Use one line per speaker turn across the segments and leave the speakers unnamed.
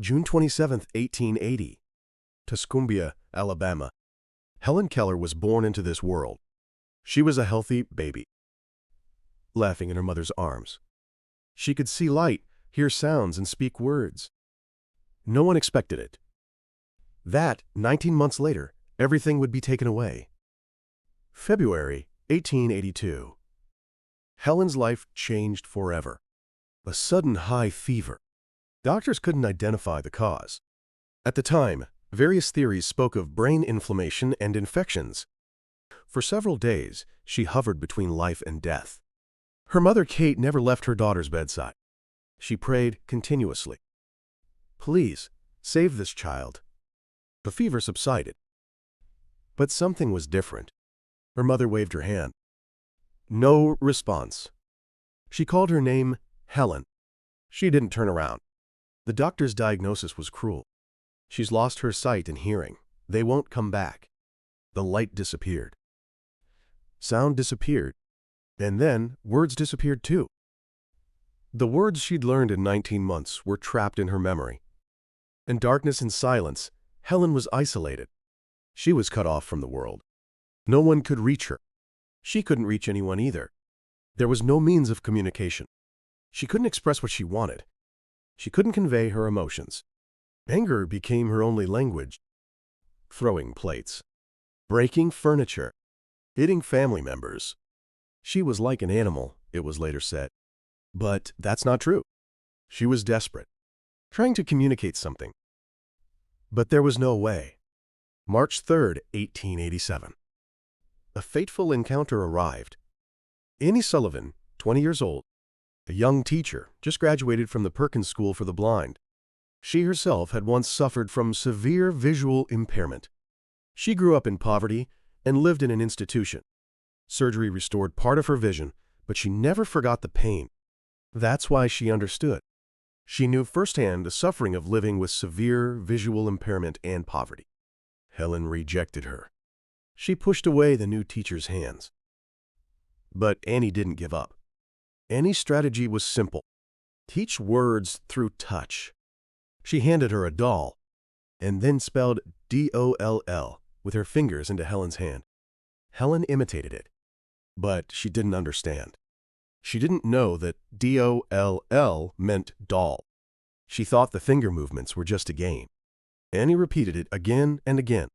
June 27, 1880. Tuscumbia, Alabama. Helen Keller was born into this world. She was a healthy baby, laughing in her mother's arms. She could see light, hear sounds, and speak words. No one expected it. That, 19 months later, everything would be taken away. February 1882. Helen's life changed forever. A sudden high fever. Doctors couldn't identify the cause. At the time, various theories spoke of brain inflammation and infections. For several days, she hovered between life and death. Her mother, Kate, never left her daughter's bedside. She prayed continuously. "Please, save this child." The fever subsided. But something was different. Her mother waved her hand. No response. She called her name Helen. She didn't turn around. The doctor's diagnosis was cruel. She's lost her sight and hearing. They won't come back. The light disappeared. Sound disappeared. And then words disappeared too. The words she'd learned in 19 months were trapped in her memory. In darkness and silence, Helen was isolated. She was cut off from the world. No one could reach her. She couldn't reach anyone either. There was no means of communication. She couldn't express what she wanted. She couldn't convey her emotions. Anger became her only language. Throwing plates, breaking furniture, hitting family members. She was like an animal, it was later said. But that's not true. She was desperate, trying to communicate something. But there was no way. March 3, 1887. A fateful encounter arrived. Annie Sullivan, 20 years old, a young teacher, just graduated from the Perkins School for the Blind. She herself had once suffered from severe visual impairment. She grew up in poverty and lived in an institution. Surgery restored part of her vision, but she never forgot the pain. That's why she understood. She knew firsthand the suffering of living with severe visual impairment and poverty. Helen rejected her. She pushed away the new teacher's hands. But Annie didn't give up. Annie's strategy was simple. Teach words through touch. She handed her a doll, and then spelled D-O-L-L with her fingers into Helen's hand. Helen imitated it, but she didn't understand. She didn't know that D-O-L-L meant doll. She thought the finger movements were just a game. Annie repeated it again and again.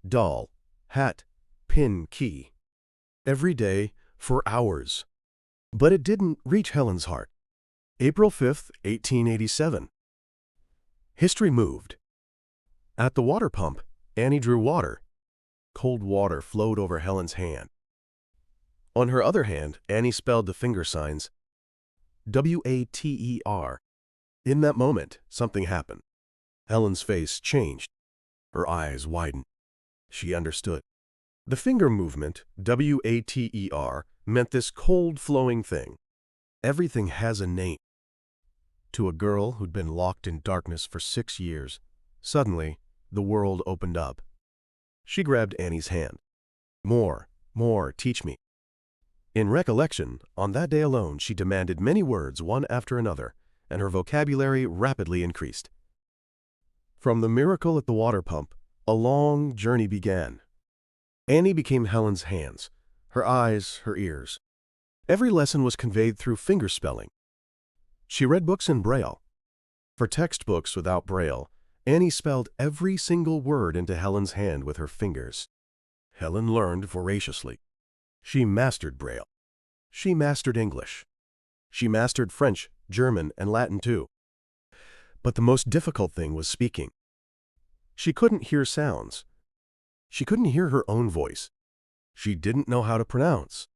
Doll, hat, pin, key. Every day, for hours. But it didn't reach Helen's heart. April 5, 1887. History moved. At the water pump, Annie drew water. Cold water flowed over Helen's hand. On her other hand, Annie spelled the finger signs W-A-T-E-R. In that moment, something happened. Helen's face changed. Her eyes widened. She understood. The finger movement, W-A-T-E-R, meant this cold flowing thing. Everything has a name. To a girl who'd been locked in darkness for 6 years, suddenly, the world opened up. She grabbed Annie's hand. More, teach me. In recollection, on that day alone, she demanded many words one after another, and her vocabulary rapidly increased. From the miracle at the water pump, a long journey began. Annie became Helen's hands, her eyes, her ears. Every lesson was conveyed through finger spelling. She read books in Braille. For textbooks without Braille, Annie spelled every single word into Helen's hand with her fingers. Helen learned voraciously. She mastered Braille. She mastered English. She mastered French, German, and Latin too. But the most difficult thing was speaking. She couldn't hear sounds. She couldn't hear her own voice. She didn't know how to pronounce.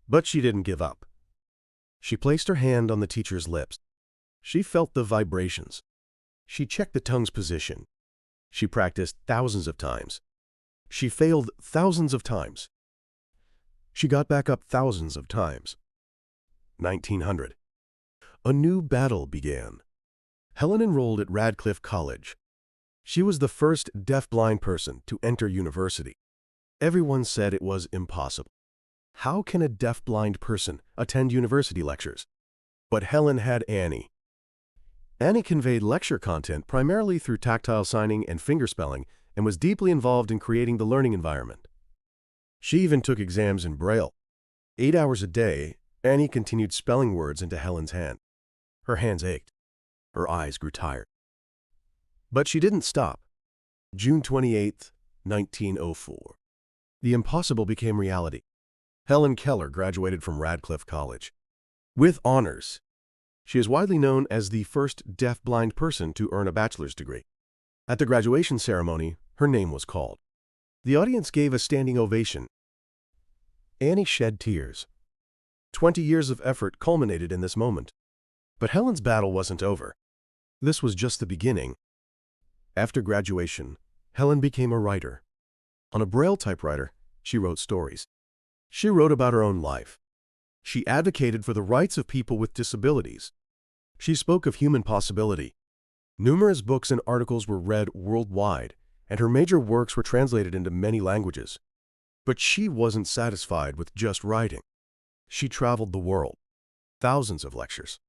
But she didn't give up. She placed her hand on the teacher's lips. She felt the vibrations. She checked the tongue's position. She practiced thousands of times. She failed thousands of times. She got back up thousands of times. 1900. A new battle began. Helen enrolled at Radcliffe College. She was the first deafblind person to enter university. Everyone said it was impossible. How can a deafblind person attend university lectures? But Helen had Annie. Annie conveyed lecture content primarily through tactile signing and fingerspelling and was deeply involved in creating the learning environment. She even took exams in Braille. 8 hours a day, Annie continued spelling words into Helen's hand. Her hands ached. Her eyes grew tired. But she didn't stop. June 28, 1904. The impossible became reality. Helen Keller graduated from Radcliffe College with honors. She is widely known as the first deaf-blind person to earn a bachelor's degree. At the graduation ceremony, her name was called. The audience gave a standing ovation. Annie shed tears. 20 years of effort culminated in this moment. But Helen's battle wasn't over. This was just the beginning. After graduation, Helen became a writer. On a Braille typewriter, she wrote stories. She wrote about her own life. She advocated for the rights of people with disabilities. She spoke of human possibility. Numerous books and articles were read worldwide, and her major works were translated into many languages. But she wasn't satisfied with just writing. She traveled the world. Thousands of lectures.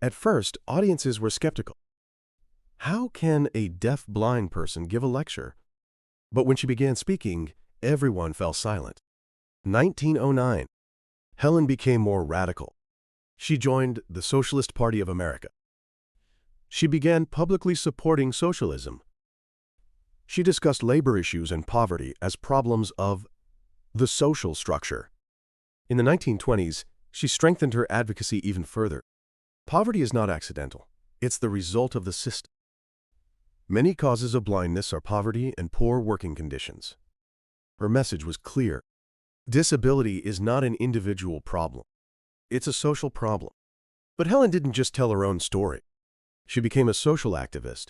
At first, audiences were skeptical. How can a deaf-blind person give a lecture? But when she began speaking, everyone fell silent. 1909. Helen became more radical. She joined the Socialist Party of America. She began publicly supporting socialism. She discussed labor issues and poverty as problems of the social structure. In the 1920s, she strengthened her advocacy even further. Poverty is not accidental. It's the result of the system. Many causes of blindness are poverty and poor working conditions. Her message was clear. Disability is not an individual problem. It's a social problem. But Helen didn't just tell her own story. She became a social activist.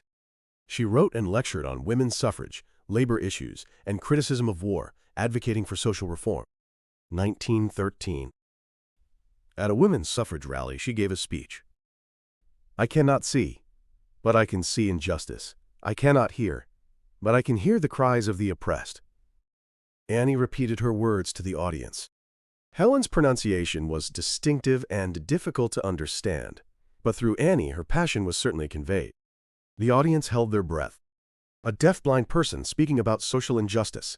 She wrote and lectured on women's suffrage, labor issues, and criticism of war, advocating for social reform. 1913. At a women's suffrage rally, she gave a speech. I cannot see, but I can see injustice. I cannot hear, but I can hear the cries of the oppressed. Annie repeated her words to the audience. Helen's pronunciation was distinctive and difficult to understand, but through Annie, her passion was certainly conveyed. The audience held their breath. A deaf-blind person speaking about social injustice.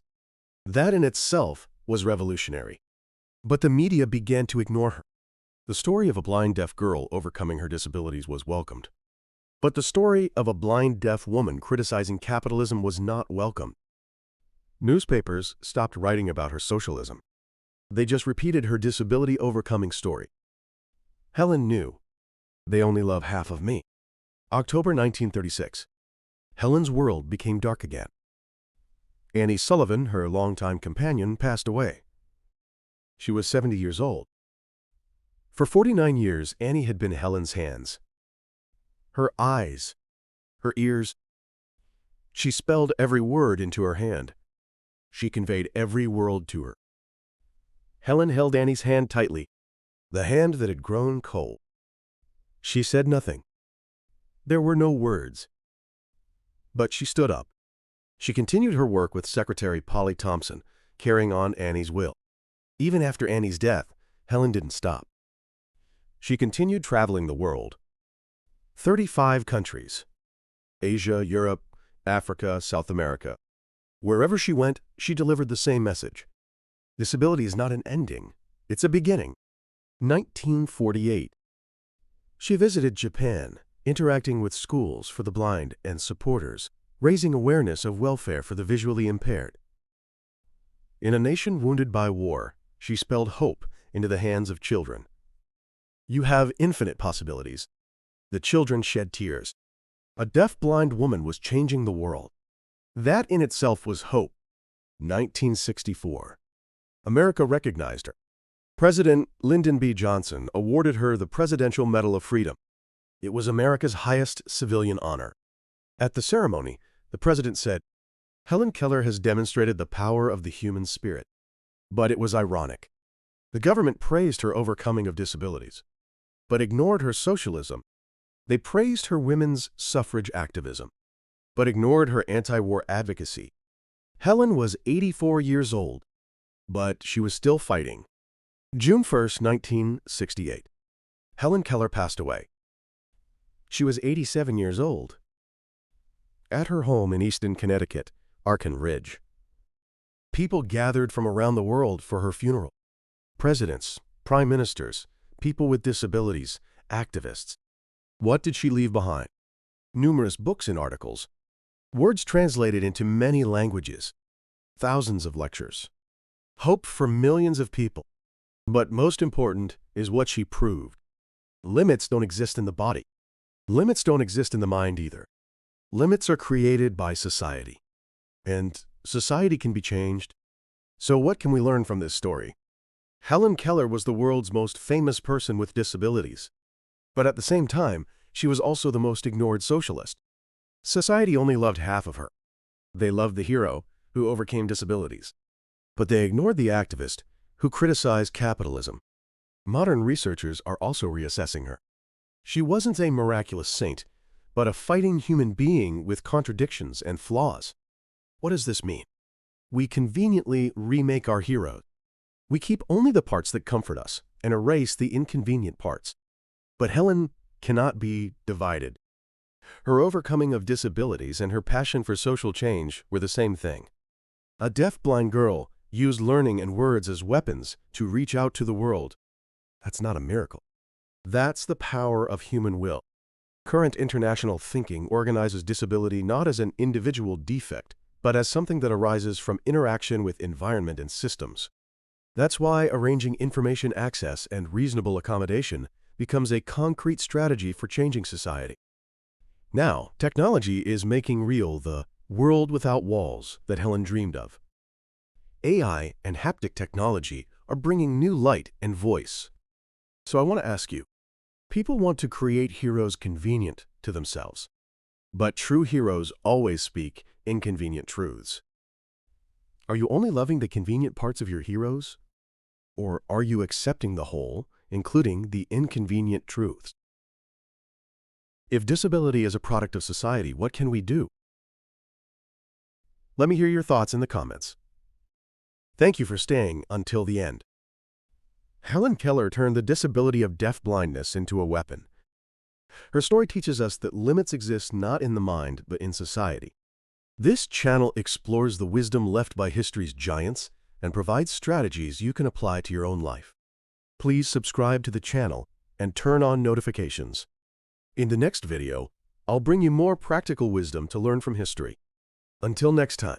That in itself was revolutionary. But the media began to ignore her. The story of a blind deaf girl overcoming her disabilities was welcomed. But the story of a blind deaf woman criticizing capitalism was not welcomed. Newspapers stopped writing about her socialism. They just repeated her disability overcoming story. Helen knew, they only love half of me. October 1936. Helen's world became dark again. Annie Sullivan, her longtime companion, passed away. She was 70 years old. For 49 years, Annie had been Helen's hands. Her eyes, her ears. She spelled every word into her hand. She conveyed every world to her. Helen held Annie's hand tightly, the hand that had grown cold. She said nothing. There were no words. But she stood up. She continued her work with Secretary Polly Thompson, carrying on Annie's will. Even after Annie's death, Helen didn't stop. She continued traveling the world. 35 countries. Asia, Europe, Africa, South America. Wherever she went, she delivered the same message. Disability is not an ending, it's a beginning. 1948. She visited Japan, interacting with schools for the blind and supporters, raising awareness of welfare for the visually impaired. In a nation wounded by war, she spelled hope into the hands of children. You have infinite possibilities. The children shed tears. A deaf-blind woman was changing the world. That in itself was hope. 1964. America recognized her. President Lyndon B. Johnson awarded her the Presidential Medal of Freedom. It was America's highest civilian honor. At the ceremony, the president said, Helen Keller has demonstrated the power of the human spirit. But it was ironic. The government praised her overcoming of disabilities, but ignored her socialism. They praised her women's suffrage activism, but ignored her anti-war advocacy. Helen was 84 years old, but she was still fighting. June 1, 1968. Helen Keller passed away. She was 87 years old. At her home in Easton, Connecticut, Arkin Ridge, people gathered from around the world for her funeral. Presidents, prime ministers, people with disabilities, activists. What did she leave behind? Numerous books and articles, words translated into many languages, thousands of lectures, hope for millions of people. But most important is what she proved. Limits don't exist in the body. Limits don't exist in the mind either. Limits are created by society. And society can be changed. So what can we learn from this story? Helen Keller was the world's most famous person with disabilities. But at the same time, she was also the most ignored socialist. Society only loved half of her. They loved the hero who overcame disabilities. But they ignored the activist who criticized capitalism. Modern researchers are also reassessing her. She wasn't a miraculous saint, but a fighting human being with contradictions and flaws. What does this mean? We conveniently remake our heroes. We keep only the parts that comfort us and erase the inconvenient parts. But Helen cannot be divided. Her overcoming of disabilities and her passion for social change were the same thing. A deaf-blind girl used learning and words as weapons to reach out to the world. That's not a miracle. That's the power of human will. Current international thinking organizes disability not as an individual defect, but as something that arises from interaction with environment and systems. That's why arranging information access and reasonable accommodation becomes a concrete strategy for changing society. Now, technology is making real the world without walls that Helen dreamed of. AI and haptic technology are bringing new light and voice. So I want to ask you, people want to create heroes convenient to themselves. But true heroes always speak inconvenient truths. Are you only loving the convenient parts of your heroes? Or are you accepting the whole, including the inconvenient truths? If disability is a product of society, what can we do? Let me hear your thoughts in the comments. Thank you for staying until the end. Helen Keller turned the disability of deaf-blindness into a weapon. Her story teaches us that limits exist not in the mind, but in society. This channel explores the wisdom left by history's giants and provides strategies you can apply to your own life. Please subscribe to the channel and turn on notifications. In the next video, I'll bring you more practical wisdom to learn from history. Until next time.